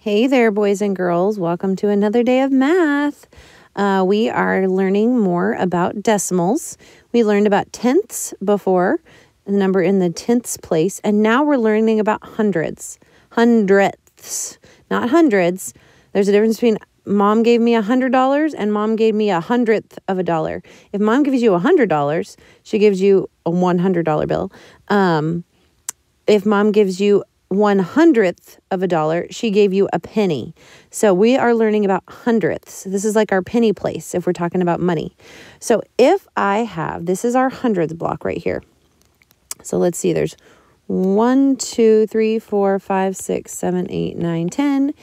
Hey there, boys and girls. Welcome to another day of math. We are learning more about decimals. We learned about tenths before, the number in the tenths place, and now we're learning about hundreds. Hundredths, not hundreds. There's a difference between mom gave me $100 and mom gave me 100th of a dollar. If mom gives you $100, she gives you a $100 bill. If mom gives you 100th of a dollar, she gave you a penny. So we are learning about hundredths. This is like our penny place if we're talking about money. So if I have, this is our hundredths block right here. So let's see, there's 1, 2, 3, 4, 5, 6, 7, 8, 9, 10.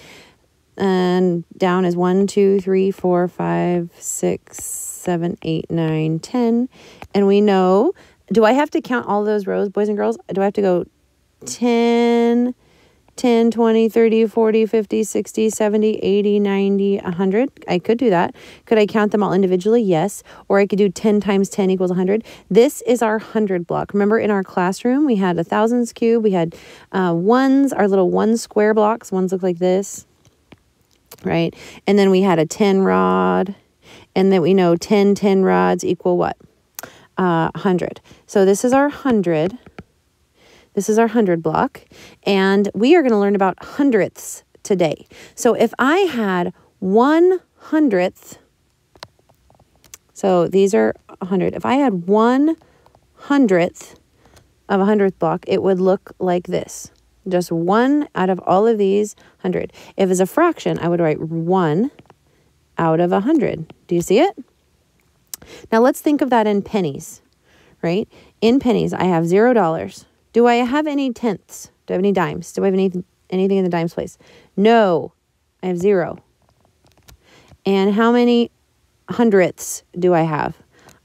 And down is 1, 2, 3, 4, 5, 6, 7, 8, 9, 10. And we know, do I have to count all those rows, boys and girls? Do I have to go 10, 20, 30, 40, 50, 60, 70, 80, 90, 100. I could do that. Could I count them all individually? Yes. Or I could do 10 times 10 equals 100. This is our 100 block. Remember in our classroom, we had a thousands cube. We had ones, our little 1 square blocks. Ones look like this, right? And then we had a 10 rod. And then we know 10 rods equal what? 100. So this is our 100. This is our 100 block, and we are going to learn about hundredths today. So if I had 1/100th, so these are 100. If I had 1/100th of a 100th block, it would look like this. Just one out of all of these 100. If it's a fraction, I would write 1 out of 100. Do you see it? Now let's think of that in pennies, right? In pennies, I have $0. Do I have any tenths? Do I have any dimes? Do I have anything in the dimes place? No, I have 0. And how many hundredths do I have?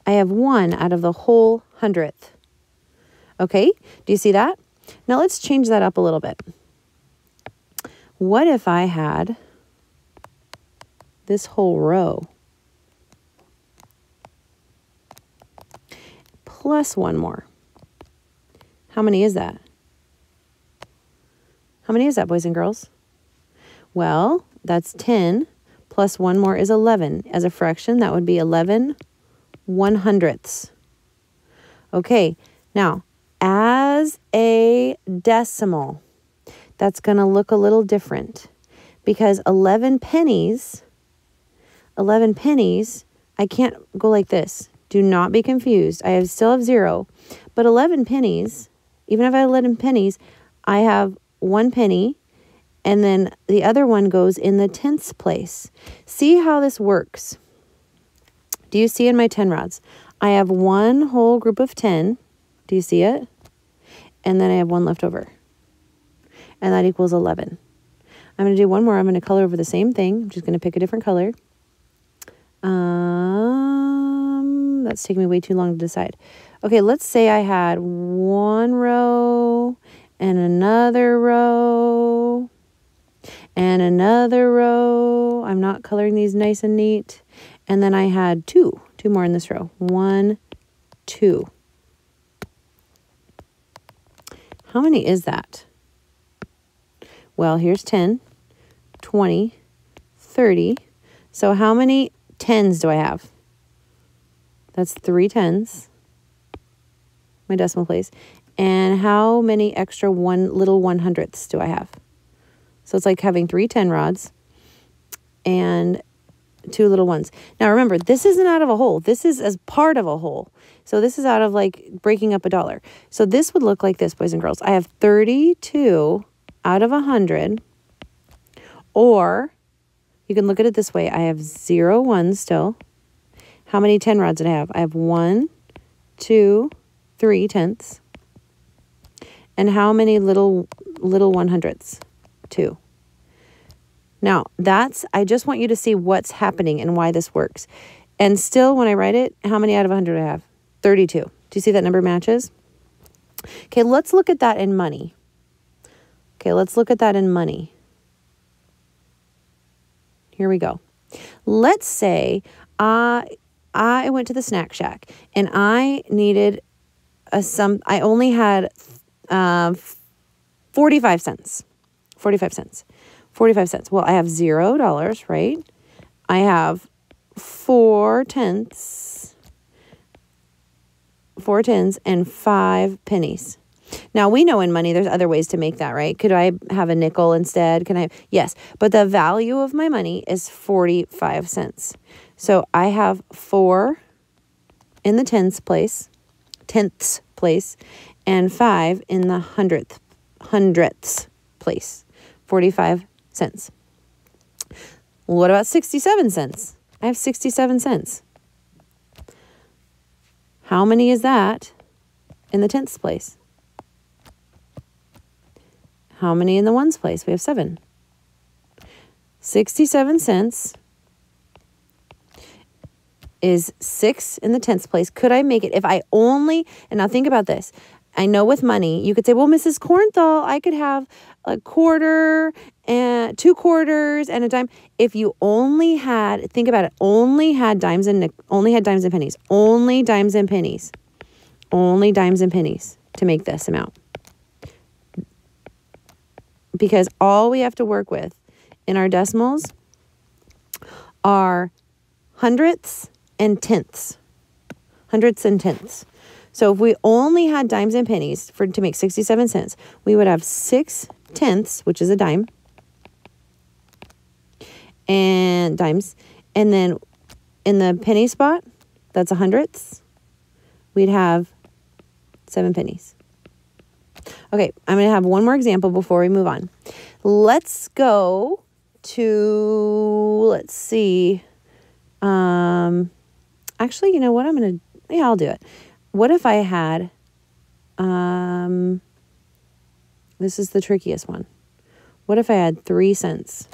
I have 1 out of the whole 100th. Okay, do you see that? Now let's change that up a little bit. What if I had this whole row plus 1 more? How many is that? How many is that, boys and girls? Well, that's 10 plus 1 more is 11. As a fraction, that would be 11/100ths. Okay, now, as a decimal, that's going to look a little different because 11 pennies, I can't go like this. Do not be confused. I still have 0, but 11 pennies, even if I have 11 pennies, I have 1 penny, and then the other one goes in the tenths place. See how this works. Do you see in my 10 rods? I have 1 whole group of 10. Do you see it? And then I have 1 left over. And that equals 11. I'm going to do one more. I'm going to color over the same thing. I'm just going to pick a different color. That's taking me way too long to decide. Okay, let's say I had 1 row and another row and another row. I'm not coloring these nice and neat. And then I had 2 more in this row. 1, 2. How many is that? Well, here's 10, 20, 30. So how many 10s do I have? That's 3 10s. My decimal place. And how many extra little 100ths do I have? So it's like having 3 10 rods and 2 little ones. Now remember, this isn't out of a whole. This is as part of a whole. So this is out of like breaking up a dollar. So this would look like this, boys and girls. I have 32 out of 100. Or you can look at it this way. I have 0 ones still. How many 10 rods did I have? I have 1, 2, 3 tenths. And how many little 100ths? 2. Now, I just want you to see what's happening and why this works. And still, when I write it, how many out of 100 do I have? 32. Do you see that number matches? Okay, let's look at that in money. Okay, let's look at that in money. Here we go. Let's say I went to the snack shack and I needed I only had 45 cents. 45 cents. 45 cents. Well, I have $0, right? I have 4/10, and 5 pennies. Now, we know in money there's other ways to make that, right? Could I have a nickel instead? Yes, but the value of my money is 45 cents. So I have 4 in the tenths place, and 5 in the hundredths place, 45 cents. What about 67 cents? I have 67 cents. How many is that in the tenths place? How many in the ones place? We have 7. 67 cents is 6 in the tenths place. Could I make it if I only, and now think about this. I know with money, you could say, well, Mrs. Kornthal, I could have a quarter and 2 quarters and a dime. If you only had, think about it, only had dimes and pennies, only dimes and pennies to make this amount. Because all we have to work with in our decimals are hundredths and tenths. So if we only had dimes and pennies to make 67 cents, we would have 6/10, which is a dime, and dimes. And then in the penny spot, that's 100ths, we'd have 7 pennies. Okay, I'm going to have one more example before we move on. Let's go to, let's see. Actually, you know what? I'll do it. What if I had, this is the trickiest one. What if I had 3 cents?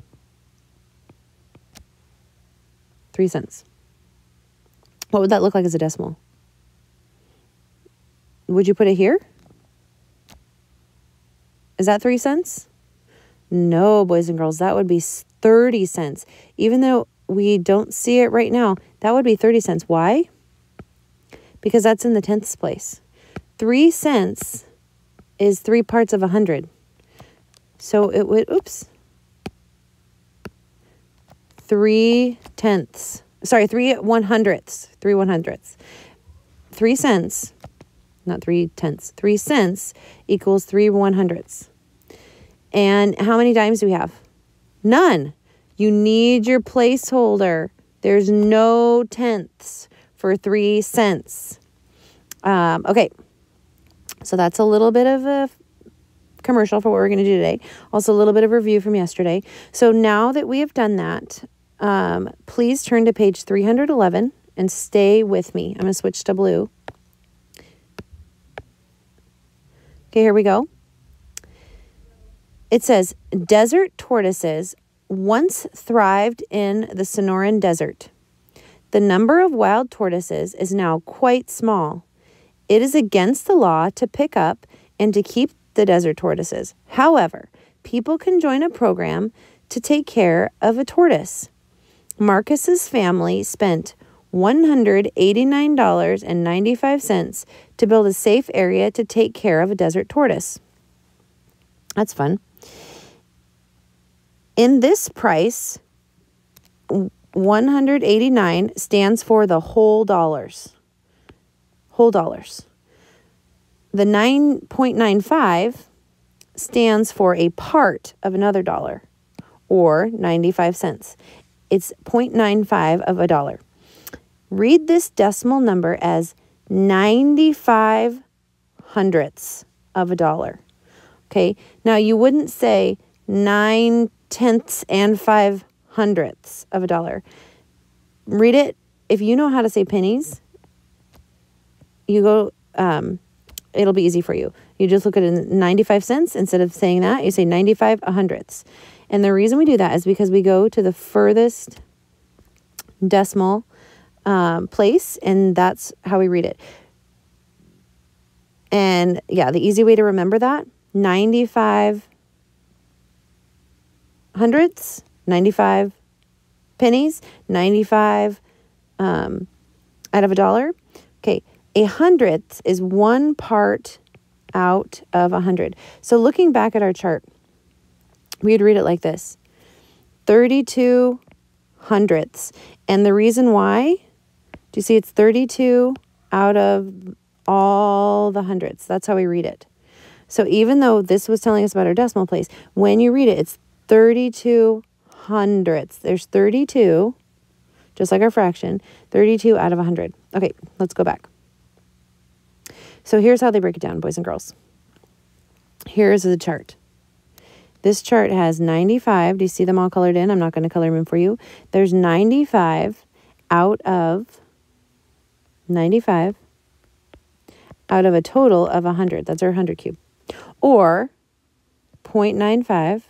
3 cents. What would that look like as a decimal? Would you put it here? Is that 3 cents? No, boys and girls, that would be 30 cents. Even though we don't see it right now, that would be 30 cents. Why? Because that's in the tenths place. 3 cents is 3 parts of 100. So it would, 3 tenths. Sorry, 3 100ths. 3 100ths. 3 cents, not 3 tenths. 3 cents equals 3 100ths. And how many dimes do we have? None. You need your placeholder. There's no tenths for 3 cents. Okay, so that's a little bit of a commercial for what we're going to do today. Also a little bit of review from yesterday. So now that we have done that, please turn to page 311 and stay with me. I'm going to switch to blue. Okay, here we go. It says, desert tortoises once thrived in the Sonoran Desert. The number of wild tortoises is now quite small. It is against the law to pick up and to keep the desert tortoises. However, people can join a program to take care of a tortoise. Marcus's family spent $189.95 to build a safe area to take care of a desert tortoise. That's fun. In this price, 189 stands for the whole dollars. Whole dollars. The 9.95 stands for a part of another dollar, or 95 cents. It's 0.95 of a dollar. Read this decimal number as 95 hundredths of a dollar. Okay, now you wouldn't say 9 tenths and 5 hundredths of a dollar. Read it. If you know how to say pennies, you go, it'll be easy for you. You just look at it 95 cents. Instead of saying that, you say 95 hundredths. And the reason we do that is because we go to the furthest decimal place, and that's how we read it. And yeah, the easy way to remember that, 95 hundredths, 95 pennies, 95 out of a dollar. Okay, a hundredth is 1 part out of 100. So looking back at our chart, we would read it like this. 32 hundredths. And the reason why, do you see it's 32 out of all the hundredths? That's how we read it. So even though this was telling us about our decimal place, when you read it, it's 32 hundredths. There's 32, just like our fraction, 32 out of 100. Okay, let's go back. So here's how they break it down, boys and girls. Here's the chart. This chart has 95. Do you see them all colored in? I'm not going to color them in for you. There's 95 out of a total of 100. That's our 100 cube. Or 0.95,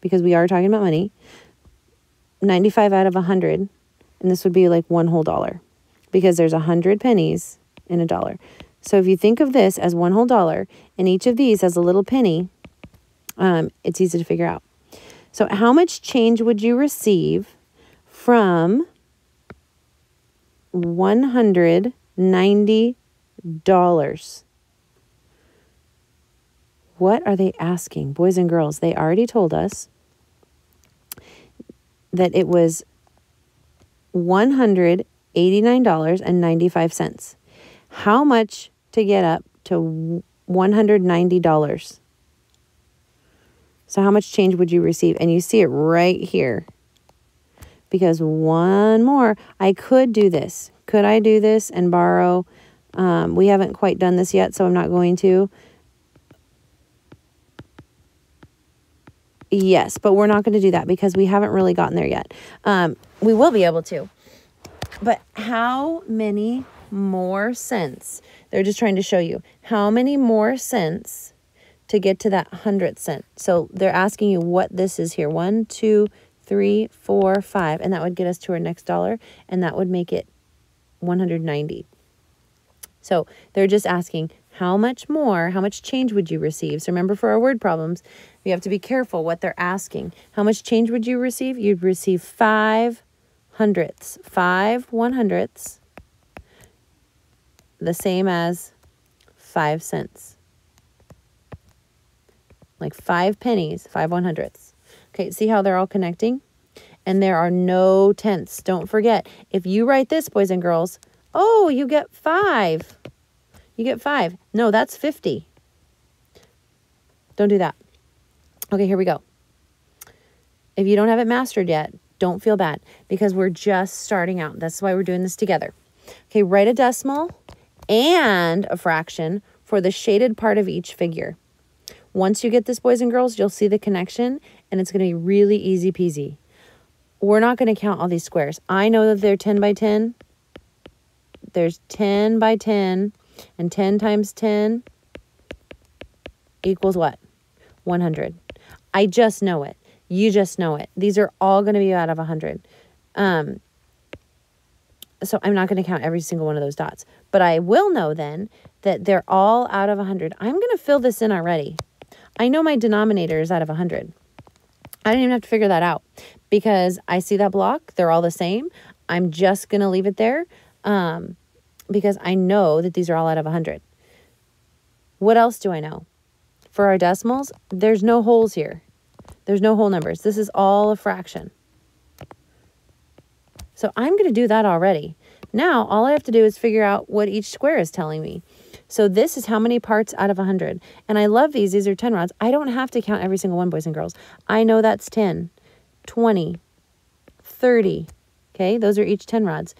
because we are talking about money, 95 out of 100, and this would be like one whole dollar, because there's 100 pennies in a dollar. So if you think of this as one whole dollar, and each of these has a little penny, it's easy to figure out. So how much change would you receive from $190? What are they asking? Boys and girls, they already told us that it was $189.95. How much to get up to $190? So how much change would you receive? And you see it right here. Because one more, I could do this. Could I do this and borrow? We haven't quite done this yet, so I'm not going to. Yes, but we're not going to do that because we haven't really gotten there yet. We will be able to. But how many more cents? They're just trying to show you how many more cents to get to that 100th cent. So they're asking you what this is here. 1, 2, 3, 4, 5. And that would get us to our next dollar. And that would make it 190. So they're just asking how much more, how much change would you receive? So remember, for our word problems, we have to be careful what they're asking. How much change would you receive? You'd receive 5 hundredths. 5 100ths. The same as 5 cents. Like 5 pennies, 5 100ths. Okay, see how they're all connecting? And there are no tenths. Don't forget, if you write this, boys and girls, oh, you get 5. You get 5. No, that's 50. Don't do that. Okay, here we go. If you don't have it mastered yet, don't feel bad because we're just starting out. That's why we're doing this together. Okay, write a decimal and a fraction for the shaded part of each figure. Once you get this, boys and girls, you'll see the connection, and it's going to be really easy peasy. We're not going to count all these squares. I know that they're 10 by 10. There's 10 by 10, and 10 times 10 equals what? 100. I just know it. You just know it. These are all going to be out of 100. So I'm not going to count every single one of those dots. But I will know then that they're all out of 100. I'm going to fill this in already. I know my denominator is out of 100. I didn't even have to figure that out because I see that block. They're all the same. I'm just going to leave it there because I know that these are all out of 100. What else do I know? For our decimals, there's no holes here. There's no whole numbers. This is all a fraction. So I'm going to do that already. Now, all I have to do is figure out what each square is telling me. So this is how many parts out of 100. And I love these. These are 10 rods. I don't have to count every single one, boys and girls. I know that's 10, 20, 30. Okay, those are each 10 rods.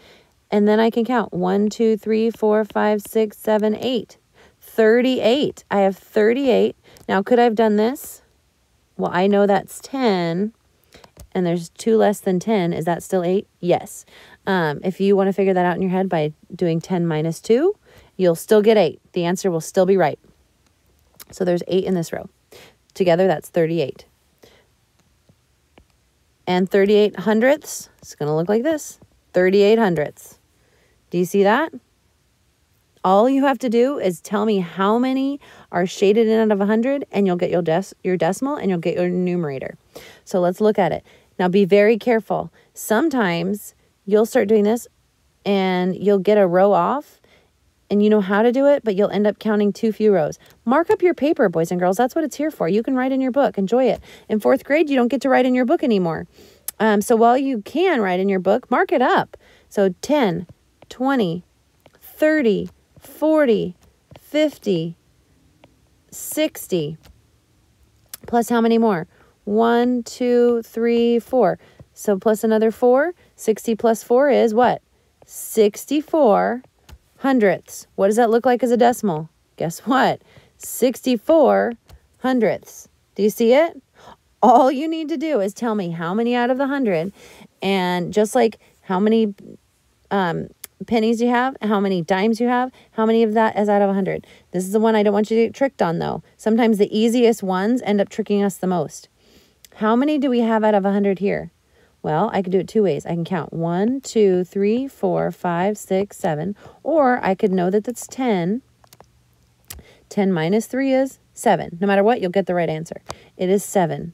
And then I can count 1, 2, 3, 4, 5, 6, 7, 8. 38. I have 38. Now, could I have done this? Well, I know that's 10. And there's 2 less than 10. Is that still 8? Yes. If you want to figure that out in your head by doing 10 minus 2, you'll still get 8. The answer will still be right. So there's 8 in this row. Together, that's 38. And 38 hundredths, it's going to look like this. 38 hundredths. Do you see that? All you have to do is tell me how many are shaded in out of 100, and you'll get your decimal, and you'll get your numerator. So let's look at it. Now, be very careful. Sometimes you'll start doing this, and you'll get a row off, and you know how to do it, but you'll end up counting too few rows. Mark up your paper, boys and girls. That's what it's here for. You can write in your book. Enjoy it. In 4th grade, you don't get to write in your book anymore. So while you can write in your book, mark it up. So 10, 20, 30, 40, 50, 60. Plus how many more? 1, 2, 3, 4. So plus another 4. 60 plus 4 is what? 64 hundredths. What does that look like as a decimal? Guess what? 64 hundredths. Do you see it? All you need to do is tell me how many out of the 100, and just like how many pennies you have, how many dimes you have, how many of that is out of 100. This is the one I don't want you to get tricked on, though. Sometimes the easiest ones end up tricking us the most. How many do we have out of 100 here? Well, I could do it two ways. I can count 1, 2, 3, 4, 5, 6, 7, or I could know that that's 10. 10 minus 3 is 7. No matter what, you'll get the right answer. It is 7.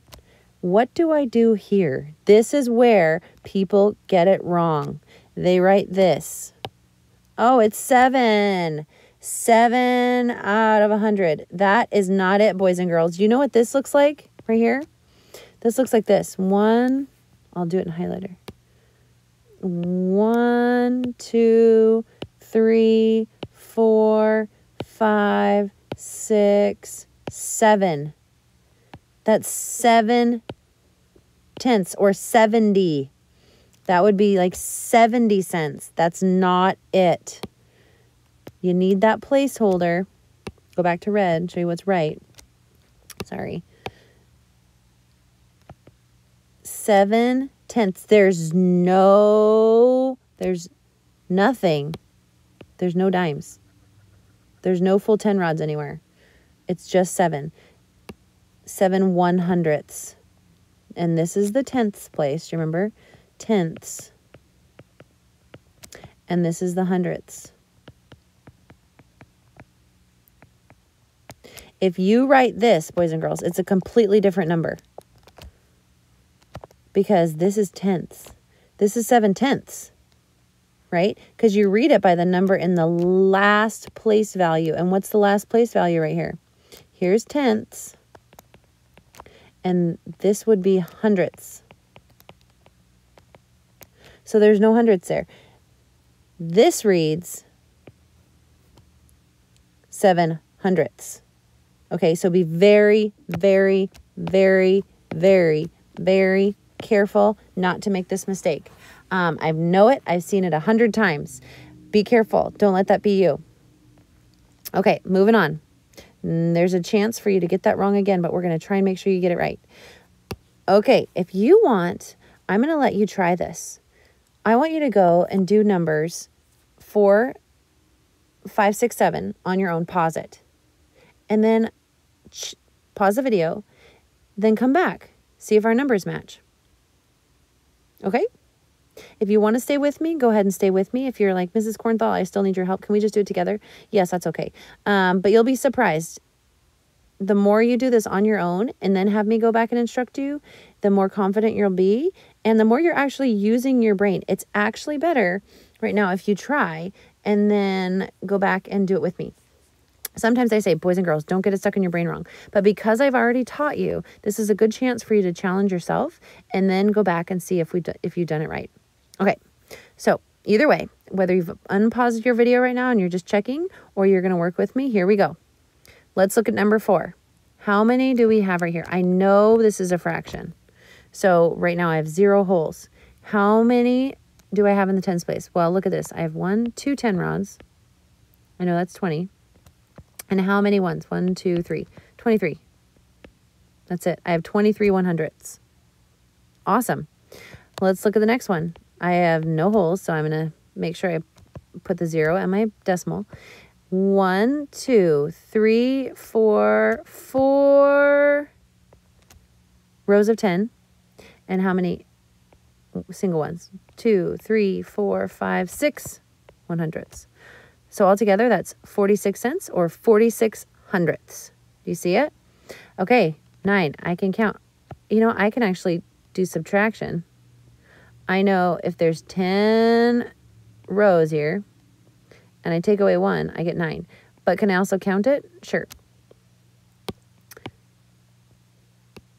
What do I do here? This is where people get it wrong. They write this. Oh, it's 7. 7 out of 100. That is not it, boys and girls. Do you know what this looks like right here? This looks like this. 1, I'll do it in highlighter. 1, 2, 3, 4, 5, 6, 7. That's 7 tenths or 70. That would be like 70 cents. That's not it. You need that placeholder. Go back to red, show you what's right. Sorry. 7 tenths. There's nothing. There's no dimes. There's no full 10 rods anywhere. It's just 7. 7 100ths. And this is the tenths place. Do you remember? Tenths. And this is the hundredths. If you write this, boys and girls, it's a completely different number. Because this is tenths. This is 7 tenths. Right? Because you read it by the number in the last place value. And what's the last place value right here? Here's tenths. And this would be hundredths. So there's no hundredths there. This reads 7 hundredths. Okay, so be very, very, very, very, very careful not to make this mistake. I know it. I've seen it 100 times. Be careful. Don't let that be you. Okay, moving on. There's a chance for you to get that wrong again, but we're going to try and make sure you get it right. Okay, if you want, I'm going to let you try this. I want you to go and do numbers 4, 5, 6, 7 on your own. Pause it. And then pause the video. Then come back. See if our numbers match. Okay? If you want to stay with me, go ahead and stay with me. If you're like, Mrs. Kornthal, I still need your help. Can we just do it together? Yes, that's okay. But you'll be surprised. The more you do this on your own and then have me go back and instruct you, the more confident you'll be and the more you're actually using your brain. It's actually better right now if you try and then go back and do it with me. Sometimes I say, boys and girls, don't get it stuck in your brain wrong. But because I've already taught you, this is a good chance for you to challenge yourself and then go back and see if you've done it right. Okay, so either way, whether you've unpaused your video right now and you're just checking or you're going to work with me, here we go. Let's look at number 4. How many do we have right here? I know this is a fraction. So right now I have 0 holes. How many do I have in the tens place? Well, look at this. I have 1, 2 10 rods. I know that's 20. And how many ones? 1, 2, 3. 23. That's it. I have 23 100ths. Awesome. Let's look at the next one. I have no holes, so I'm going to make sure I put the 0 at my decimal. 1, 2, 3, 4 rows of 10. And how many single ones? 2, 3, 4, 5, 6 100ths. So altogether, that's 46 cents or 46 hundredths. Do you see it? Okay, 9. I can count. You know, I can actually do subtraction. I know if there's 10 rows here and I take away 1, I get 9. But can I also count it? Sure.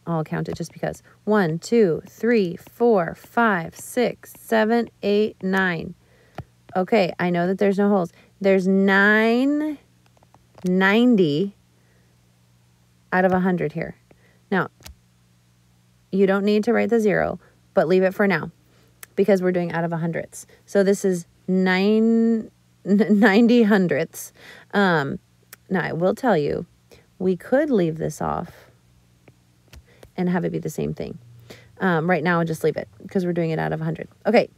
I'll count it just because. 1, 2, 3, 4, 5, 6, 7, 8, 9. Okay, I know that there's no holes. There's 990 out of 100 here. Now, you don't need to write the 0, but leave it for now because we're doing out of 100ths. So this is 90 hundredths. Now, I will tell you, we could leave this off and have it be the same thing. Right now, I'll just leave it because we're doing it out of 100. Okay,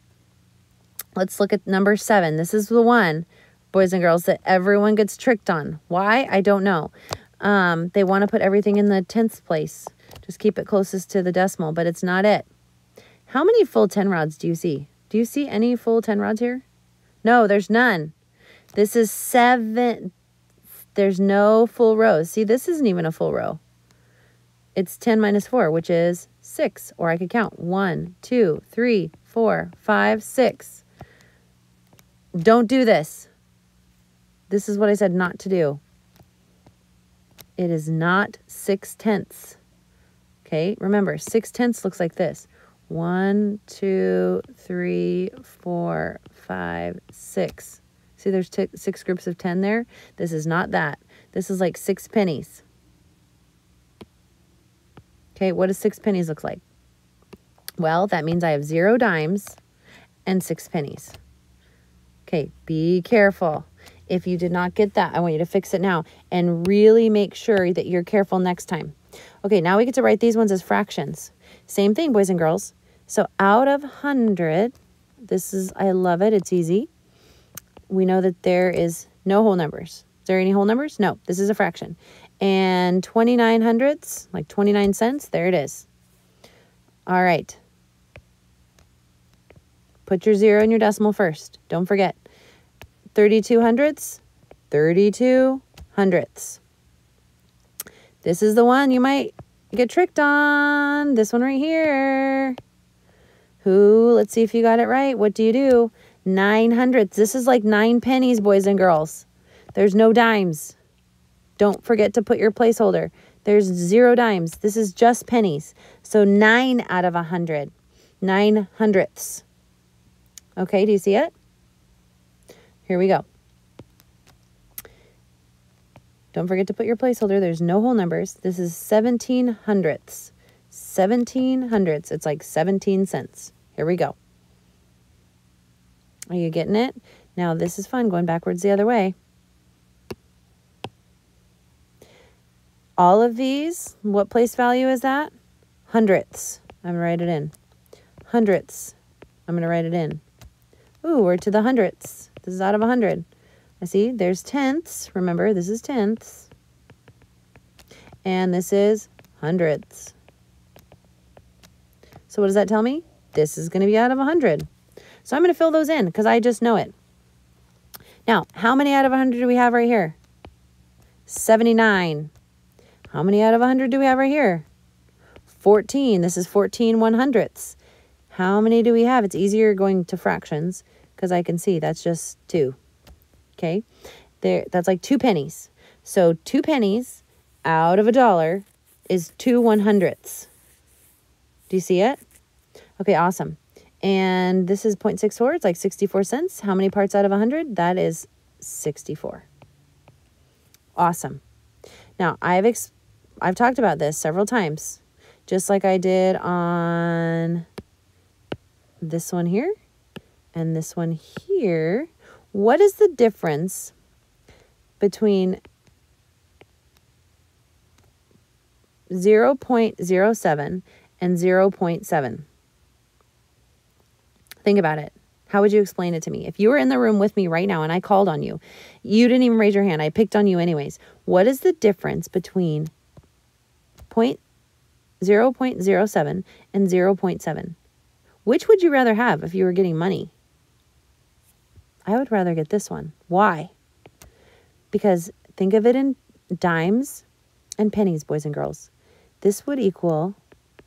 let's look at number 7. This is the one, boys and girls, that everyone gets tricked on. Why? I don't know. They want to put everything in the 10th place. Just keep it closest to the decimal, but it's not it. How many full 10 rods do you see? Do you see any full 10 rods here? No, there's none. This is 7. There's no full rows. See, this isn't even a full row. It's 10 minus 4, which is 6. Or I could count 1, 2, 3, 4, 5, 6. Don't do this. This is what I said not to do. It is not 6/10. Okay, remember, 6/10 looks like this. 1, 2, 3, 4, 5, 6. See, there's 6 groups of 10 there. This is not that. This is like 6 pennies. Okay, what does 6 pennies look like? Well, that means I have 0 dimes and 6 pennies. Okay, be careful. If you did not get that, I want you to fix it now and really make sure that you're careful next time. Okay, now we get to write these ones as fractions. Same thing, boys and girls. So out of 100, this is, I love it, it's easy. We know that there is no whole numbers. Is there any whole numbers? No, this is a fraction. And 29 hundredths, like 29 cents, there it is. All right. Put your 0 in your decimal first. Don't forget. 32 hundredths, 32 hundredths. This is the one you might get tricked on. This one right here. Let's see if you got it right. What do? 9 hundredths. This is like 9 pennies, boys and girls. There's no dimes. Don't forget to put your placeholder. There's 0 dimes. This is just pennies. So 9 out of 100. 9 hundredths. Okay, do you see it? Here we go. Don't forget to put your placeholder. There's no whole numbers. This is 17 hundredths. 17 hundredths. It's like 17 cents. Here we go. Are you getting it? Now, this is fun, going backwards the other way. All of these, what place value is that? Hundredths. I'm going to write it in. Hundredths. I'm going to write it in. Ooh, we're to the hundredths. This is out of 100. I see there's tenths. Remember, this is tenths. And this is hundredths. So what does that tell me? This is going to be out of 100. So I'm going to fill those in because I just know it. Now, how many out of 100 do we have right here? 79. How many out of 100 do we have right here? 14. This is 14 100ths. How many do we have? It's easier going to fractions because I can see that's just 2. Okay, that's like 2 pennies. So 2 pennies out of $1 is 2 100ths. Do you see it? Okay, awesome. And this is 0.64. It's like 64 cents. How many parts out of 100? That is 64. Awesome. Now, I've talked about this several times, just like I did on this one here and this one here. What is the difference between 0.07 and 0.7? Think about it. How would you explain it to me? If you were in the room with me right now and I called on you, you didn't even raise your hand. I picked on you anyways. What is the difference between 0.07 and 0.7? Which would you rather have if you were getting money? I would rather get this one. Why? Because think of it in dimes and pennies, boys and girls. This would equal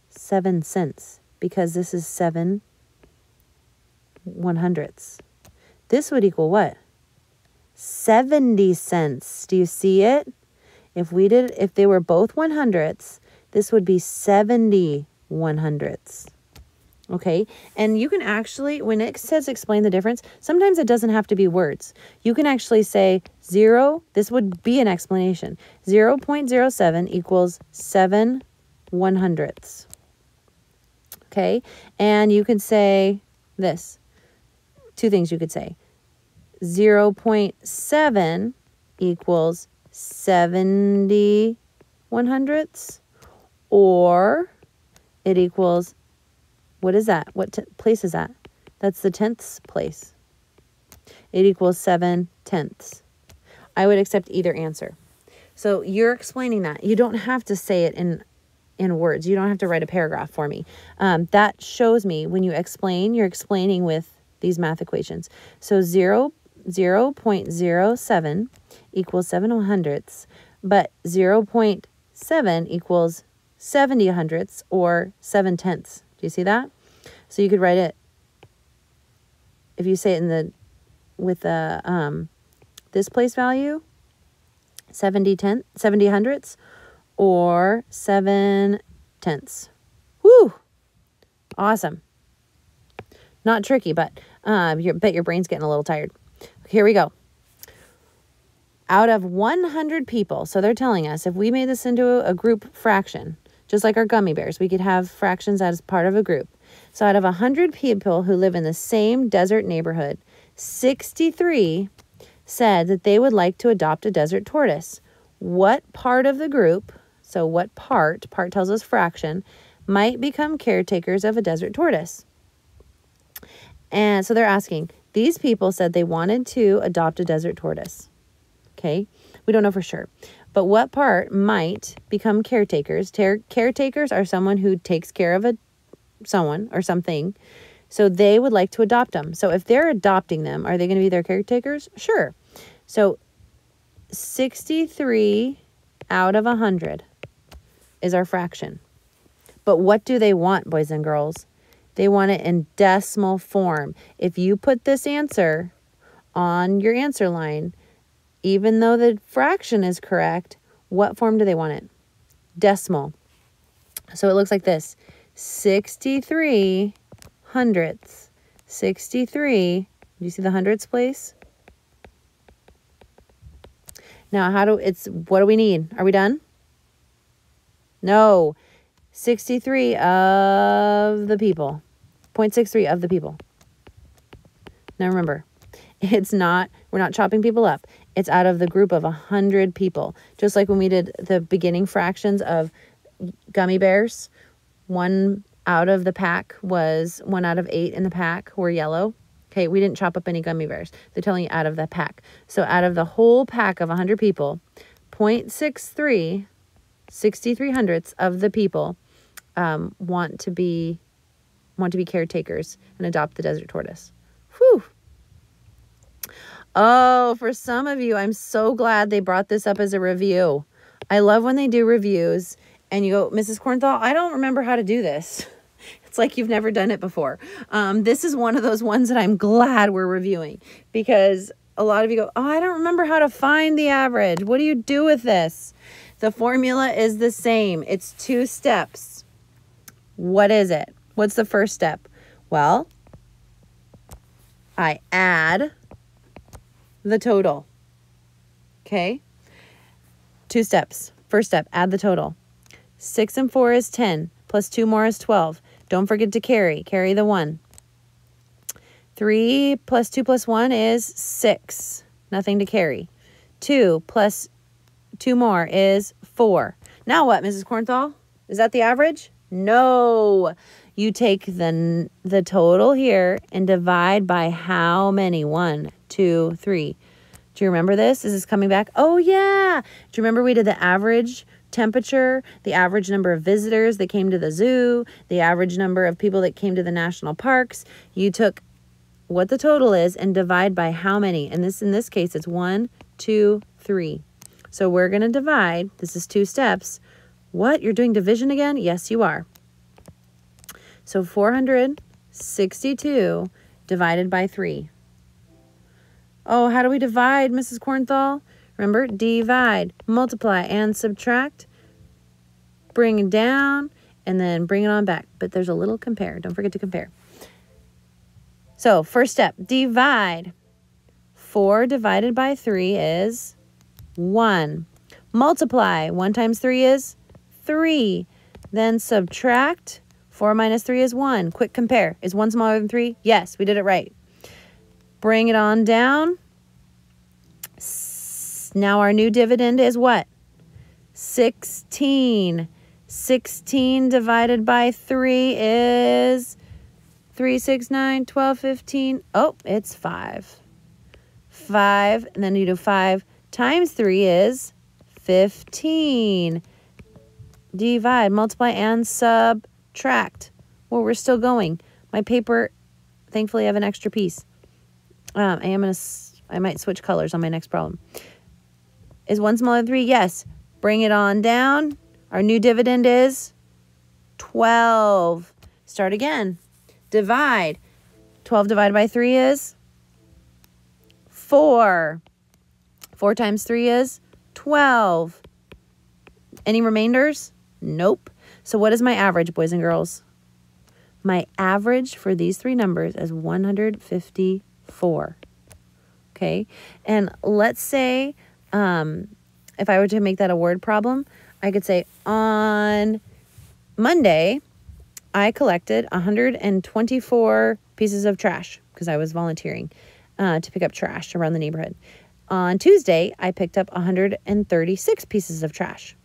7 cents because this is 7 100ths. This would equal what? 70 cents. Do you see it? If they were both 100ths, This would be 70/100ths. Okay, and you can actually, when it says explain the difference, sometimes it doesn't have to be words. You can actually say 0, this would be an explanation. 0.07 equals 7/100ths. Okay, and you could say this. Two things you could say. 0.7 equals 70/100ths, or it equals, what is that? What place is that? That's the tenths place. It equals 7/10ths. I would accept either answer. So you're explaining that. You don't have to say it in words. You don't have to write a paragraph for me. That shows me when you explain, you're explaining with these math equations. So 0.07 equals 7/100ths, but 0.7 equals 70/100ths, or 7/10ths. Do you see that? So you could write it, if you say it with this place value, 70/100ths, or 7/10ths. Woo! Awesome. Not tricky, but bet your brain's getting a little tired. Here we go. Out of 100 people, so they're telling us if we made this into a group fraction, just like our gummy bears, we could have fractions as part of a group. So out of 100 people who live in the same desert neighborhood, 63 said that they would like to adopt a desert tortoise. What part of the group, so what part tells us fraction, might become caretakers of a desert tortoise? And so they're asking, these people said they wanted to adopt a desert tortoise. Okay, we don't know for sure. But what part might become caretakers? Caretakers are someone who takes care of someone or something. So they would like to adopt them. So if they're adopting them, are they going to be their caretakers? Sure. So 63 out of 100 is our fraction. But what do they want, boys and girls? They want it in decimal form. If you put this answer on your answer line, even though the fraction is correct, what form do they want it? Decimal. So it looks like this. 63/100ths. 63. Do you see the hundredths place? Now, what do we need? Are we done? No. 63 of the people. 0.63 of the people. Now remember, we're not chopping people up. It's out of the group of 100 people. Just like when we did the beginning fractions of gummy bears, 1 out of 8 in the pack were yellow. Okay, we didn't chop up any gummy bears. They're telling you out of the pack. So out of the whole pack of 100 people, 0.63, 63/100ths of the people want to be caretakers and adopt the desert tortoise. Whew. Oh, for some of you, I'm so glad they brought this up as a review. I love when they do reviews and you go, Mrs. Kornthal, I don't remember how to do this. It's like you've never done it before. This is one of those ones that I'm glad we're reviewing, because a lot of you go, oh, I don't remember how to find the average. What do you do with this? The formula is the same. It's 2 steps. What is it? What's the first step? Well, I add the total. Okay? 2 steps. First step, add the total. 6 and 4 is 10, plus 2 more is 12. Don't forget to carry the 1. 3 plus 2 plus 1 is 6. Nothing to carry. 2 plus 2 more is 4. Now what, Mrs. Kornthal? Is that the average? No. You take the total here and divide by how many? 1, 2, 3. Do you remember this? Is this coming back? Oh, yeah. Do you remember we did the average temperature, the average number of visitors that came to the zoo, the average number of people that came to the national parks? You took what the total is and divide by how many. And in this case, it's 1, 2, 3. So we're going to divide. This is 2 steps. What? You're doing division again? Yes, you are. So 462 divided by 3. Oh, how do we divide, Mrs. Kornthal? Remember, divide, multiply, and subtract. bring it down, and then bring it on back. But there's a little compare. Don't forget to compare. So first step, divide. 4 divided by 3 is 1. Multiply. 1 times 3 is 3. Then subtract. 4 minus 3 is 1. Quick compare. Is 1 smaller than 3? Yes, we did it right. Bring it on down. Now our new dividend is what? 16. 16 divided by 3 is 3, 6, 9, 12, 15. Oh, it's 5. 5, and then you do 5 times 3 is 15. Divide, multiply, and subtract. Well, we're still going. My paper, thankfully, I have an extra piece. I might switch colors on my next problem. Is 1 smaller than 3? Yes. Bring it on down. Our new dividend is 12. Start again. Divide. 12 divided by 3 is 4. 4 times 3 is 12. Any remainders? Nope. So what is my average, boys and girls? My average for these three numbers is 154. Okay? And let's say if I were to make that a word problem, I could say on Monday, I collected 124 pieces of trash because I was volunteering to pick up trash around the neighborhood. On Tuesday, I picked up 136 pieces of trash.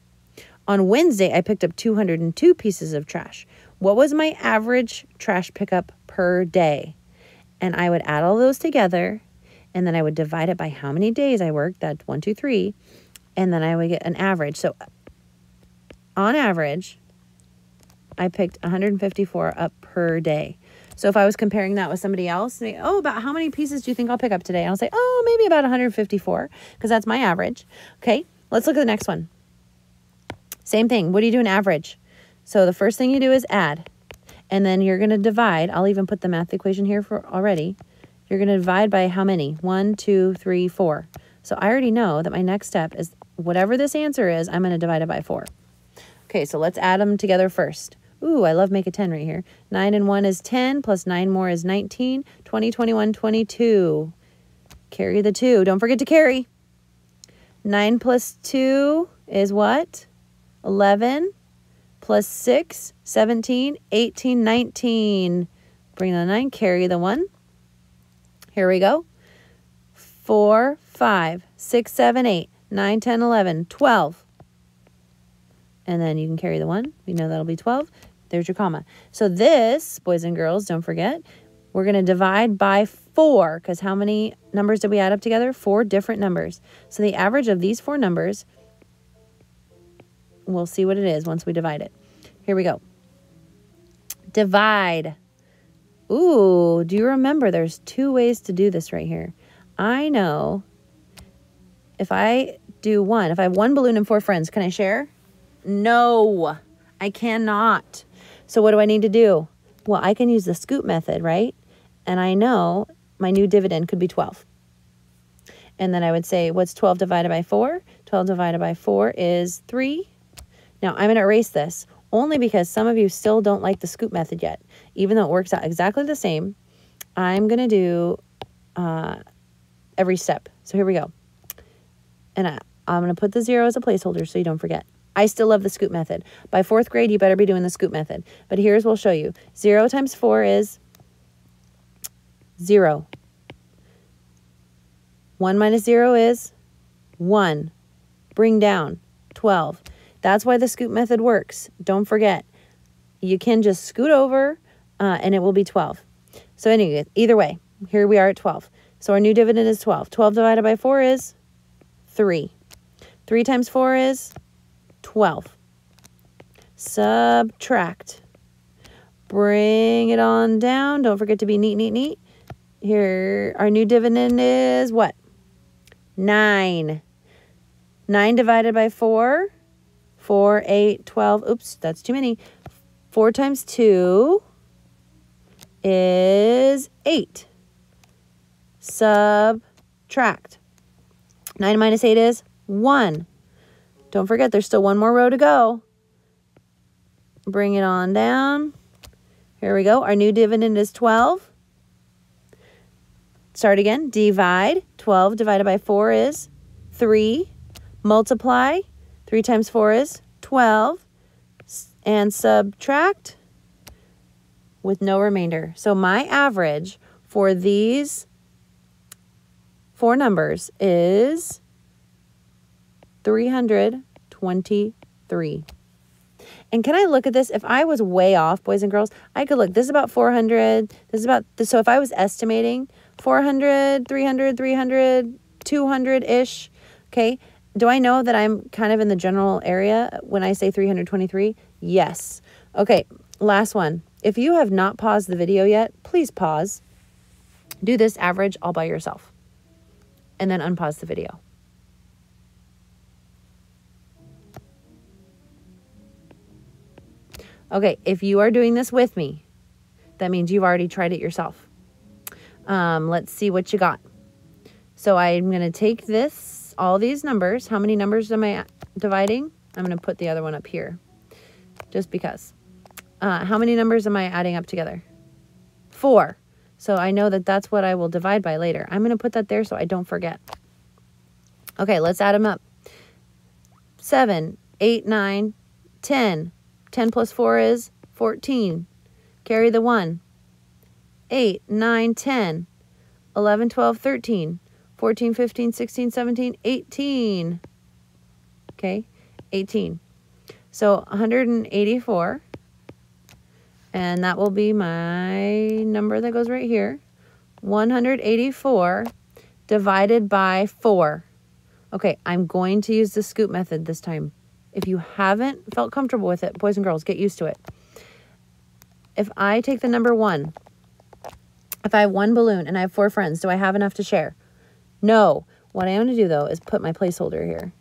On Wednesday, I picked up 202 pieces of trash. What was my average trash pickup per day? And I would add all those together, and then I would divide it by how many days I worked. That's 1, 2, 3. And then I would get an average. So on average, I picked 154 up per day. So if I was comparing that with somebody else, say, oh, about how many pieces do you think I'll pick up today? And I'll say, oh, maybe about 154 because that's my average. Okay, let's look at the next one. Same thing. What do you do in average? So the first thing you do is add, and then you're going to divide. I'll even put the math equation here for already. You're going to divide by how many? 1, 2, 3, 4. So I already know that my next step is whatever this answer is, I'm going to divide it by 4. Okay, so let's add them together first. Ooh, I love make a 10 right here. 9 and 1 is 10, plus 9 more is 19. 20, 21, 22. Carry the 2. Don't forget to carry. 9 plus 2 is what? 11. Plus 6, 17, 18, 19. Bring the 9, carry the 1. Here we go. 4, 5, 6, 7, 8, 9, 10, 11, 12. And then you can carry the 1. We know that'll be 12. There's your comma. So this, boys and girls, don't forget, we're going to divide by 4 because how many numbers did we add up together? 4 different numbers. So the average of these 4 numbers, we'll see what it is once we divide it. Here we go. Divide. Ooh, do you remember there's 2 ways to do this right here? I know if I do 1, if I have 1 balloon and 4 friends, can I share? No, I cannot. So what do I need to do? Well, I can use the scoop method, right? And I know my new dividend could be 12. And then I would say, what's 12 divided by 4? 12 divided by 4 is 3. Now, I'm going to erase this only because some of you still don't like the scoop method yet. Even though it works out exactly the same, I'm going to do every step. So here we go. And I'm going to put the 0 as a placeholder so you don't forget. I still love the scoop method. By 4th grade, you better be doing the scoop method. But here's what we'll show you. 0 times 4 is 0. 1 minus 0 is 1. Bring down 12. That's why the scoop method works. Don't forget. You can just scoot over and it will be 12. So anyway, either way, here we are at 12. So our new dividend is 12. 12 divided by 4 is 3. 3 times 4 is 12. Subtract. Bring it on down. Don't forget to be neat, neat, neat. Here, our new dividend is what? 9. 9 divided by 4. 4, 8, 12. Oops, that's too many. 4 times 2 is 8. Subtract. 9 minus 8 is 1. Don't forget, there's still 1 more row to go. Bring it on down. Here we go. Our new dividend is 12. Start again. Divide. 12 divided by 4 is 3. Multiply. 3 times 4 is 12. And subtract with no remainder. So my average for these 4 numbers is 323. And can I look at this? If I was way off, boys and girls, I could look. This is about 400. This is about, so if I was estimating 400, 300, 300, 200-ish, okay, do I know that I'm kind of in the general area when I say 323? Yes. Okay, last one. If you have not paused the video yet, please pause. Do this average all by yourself. And then unpause the video. Okay, if you are doing this with me, that means you've already tried it yourself. Let's see what you got. So I'm going to take this, all these numbers. How many numbers am I dividing? I'm going to put the other one up here, just because. How many numbers am I adding up together? 4. So I know that that's what I will divide by later. I'm going to put that there so I don't forget. Okay, let's add them up. 7, 8, 9, 10. 10 plus 4 is 14. Carry the 1. 8, 9, 10. 11, 12, 13. 14, 15, 16, 17, 18. Okay, 18. So 184. And that will be my number that goes right here. 184 divided by 4. Okay, I'm going to use the scoop method this time. If you haven't felt comfortable with it, boys and girls, get used to it. If I take the number 1, if I have 1 balloon and I have 4 friends, do I have enough to share? No. What I am going to do, though, is put my placeholder here.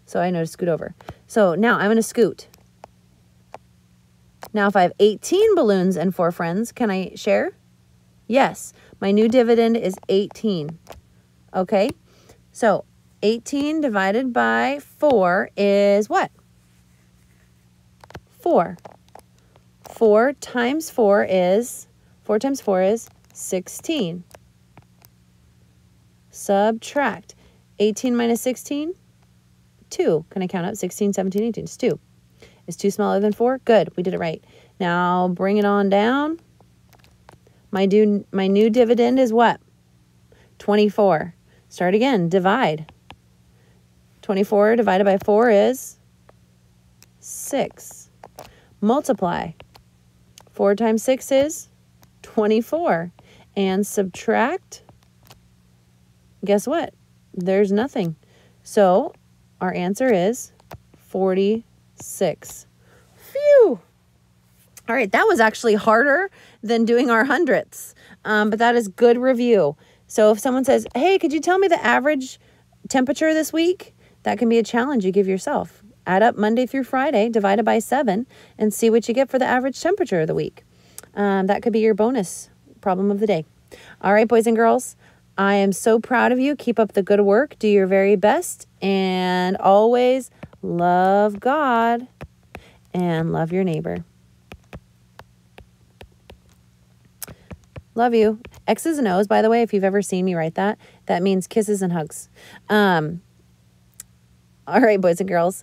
So I know to scoot over. So now I'm going to scoot. Now, if I have 18 balloons and 4 friends, can I share? Yes. My new dividend is 18. Okay? So 18 divided by 4 is what? 4. 4 times 4 is 16. Subtract. 18 minus 16? 2. Can I count up? 16, 17, 18. It's 2. Is 2 smaller than 4? Good. We did it right. Now bring it on down. My new dividend is what? 24. Start again. Divide. 24 divided by 4 is 6. Multiply. 4 times 6 is 24. And subtract. Guess what? There's nothing. So our answer is 46. Phew! All right, that was actually harder than doing our hundredths, but that is good review. So if someone says, hey, could you tell me the average temperature this week? That can be a challenge you give yourself. Add up Monday through Friday, divided by 7, and see what you get for the average temperature of the week. That could be your bonus problem of the day. All right, boys and girls, I am so proud of you. Keep up the good work. Do your very best. And always love God and love your neighbor. Love you. X's and O's, by the way, if you've ever seen me write that, that means kisses and hugs. All right, boys and girls.